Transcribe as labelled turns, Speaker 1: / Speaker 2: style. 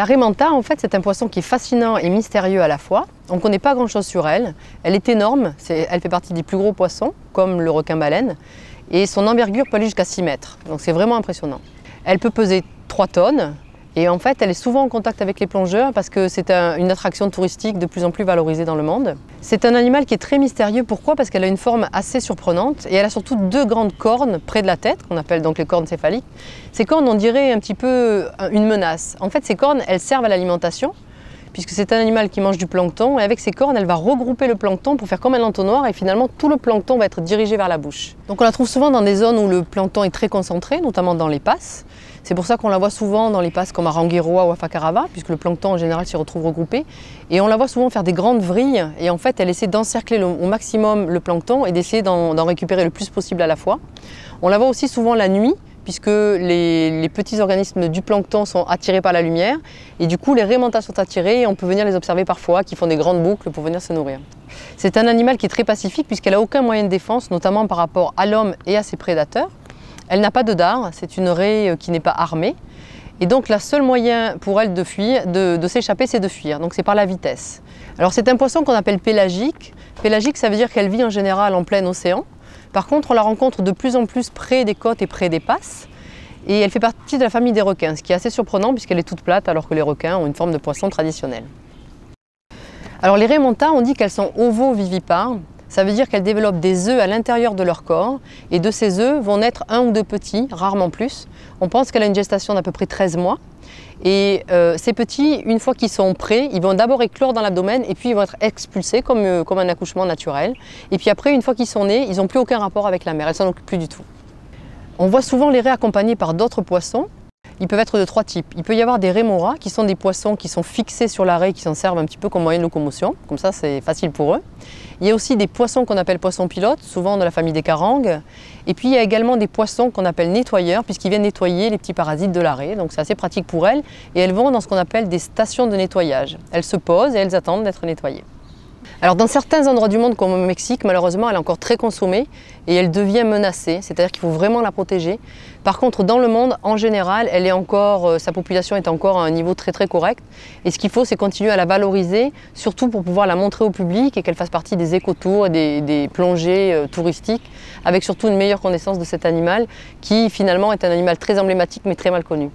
Speaker 1: La raie manta, en fait, c'est un poisson qui est fascinant et mystérieux à la fois. On ne connaît pas grand-chose sur elle. Elle est énorme, elle fait partie des plus gros poissons, comme le requin-baleine. Et son envergure peut aller jusqu'à 6 mètres. Donc c'est vraiment impressionnant. Elle peut peser 3 tonnes. Et en fait, elle est souvent en contact avec les plongeurs parce que c'est une attraction touristique de plus en plus valorisée dans le monde. C'est un animal qui est très mystérieux. Pourquoi? Parce qu'elle a une forme assez surprenante et elle a surtout 2 grandes cornes près de la tête, qu'on appelle donc les cornes céphaliques. Ces cornes, on dirait un petit peu une menace. En fait, ces cornes, elles servent à l'alimentation puisque c'est un animal qui mange du plancton et avec ses cornes, elle va regrouper le plancton pour faire comme un entonnoir et finalement tout le plancton va être dirigé vers la bouche. Donc on la trouve souvent dans des zones où le plancton est très concentré, notamment dans les passes. C'est pour ça qu'on la voit souvent dans les passes comme à Rangiroa ou à Whakaarawa, puisque le plancton en général s'y retrouve regroupé. Et on la voit souvent faire des grandes vrilles et en fait elle essaie d'encercler au maximum le plancton et d'essayer d'en récupérer le plus possible à la fois. On la voit aussi souvent la nuit, puisque les petits organismes du plancton sont attirés par la lumière et du coup les raies manta sont attirées et on peut venir les observer parfois qui font des grandes boucles pour venir se nourrir. C'est un animal qui est très pacifique puisqu'elle n'a aucun moyen de défense, notamment par rapport à l'homme et à ses prédateurs. Elle n'a pas de dard, c'est une raie qui n'est pas armée et donc le seul moyen pour elle de fuir, de s'échapper, c'est de fuir, donc c'est par la vitesse. Alors c'est un poisson qu'on appelle pélagique. Pélagique, ça veut dire qu'elle vit en général en plein océan. Par contre, on la rencontre de plus en plus près des côtes et près des passes. Et elle fait partie de la famille des requins, ce qui est assez surprenant puisqu'elle est toute plate alors que les requins ont une forme de poisson traditionnelle. Alors les raies manta, on dit qu'elles sont ovovivipares. Ça veut dire qu'elles développent des œufs à l'intérieur de leur corps et de ces œufs vont naître 1 ou 2 petits, rarement plus. On pense qu'elle a une gestation d'à peu près 13 mois. Et ces petits, une fois qu'ils sont prêts, ils vont d'abord éclore dans l'abdomen et puis ils vont être expulsés comme un accouchement naturel. Et puis après, une fois qu'ils sont nés, ils n'ont plus aucun rapport avec la mère, elles ne s'en occupent plus du tout. On voit souvent les raies accompagnées par d'autres poissons. Ils peuvent être de 3 types. Il peut y avoir des rémoras qui sont des poissons qui sont fixés sur la raie, qui s'en servent un petit peu comme moyen de locomotion. Comme ça, c'est facile pour eux. Il y a aussi des poissons qu'on appelle poissons pilotes, souvent de la famille des carangues. Et puis il y a également des poissons qu'on appelle nettoyeurs, puisqu'ils viennent nettoyer les petits parasites de la raie. Donc c'est assez pratique pour elles. Et elles vont dans ce qu'on appelle des stations de nettoyage. Elles se posent et elles attendent d'être nettoyées. Alors dans certains endroits du monde comme au Mexique, malheureusement elle est encore très consommée et elle devient menacée, c'est-à-dire qu'il faut vraiment la protéger. Par contre dans le monde en général, sa population est encore à un niveau très correct et ce qu'il faut c'est continuer à la valoriser, surtout pour pouvoir la montrer au public et qu'elle fasse partie des écotours et des plongées touristiques avec surtout une meilleure connaissance de cet animal qui finalement est un animal très emblématique mais très mal connu.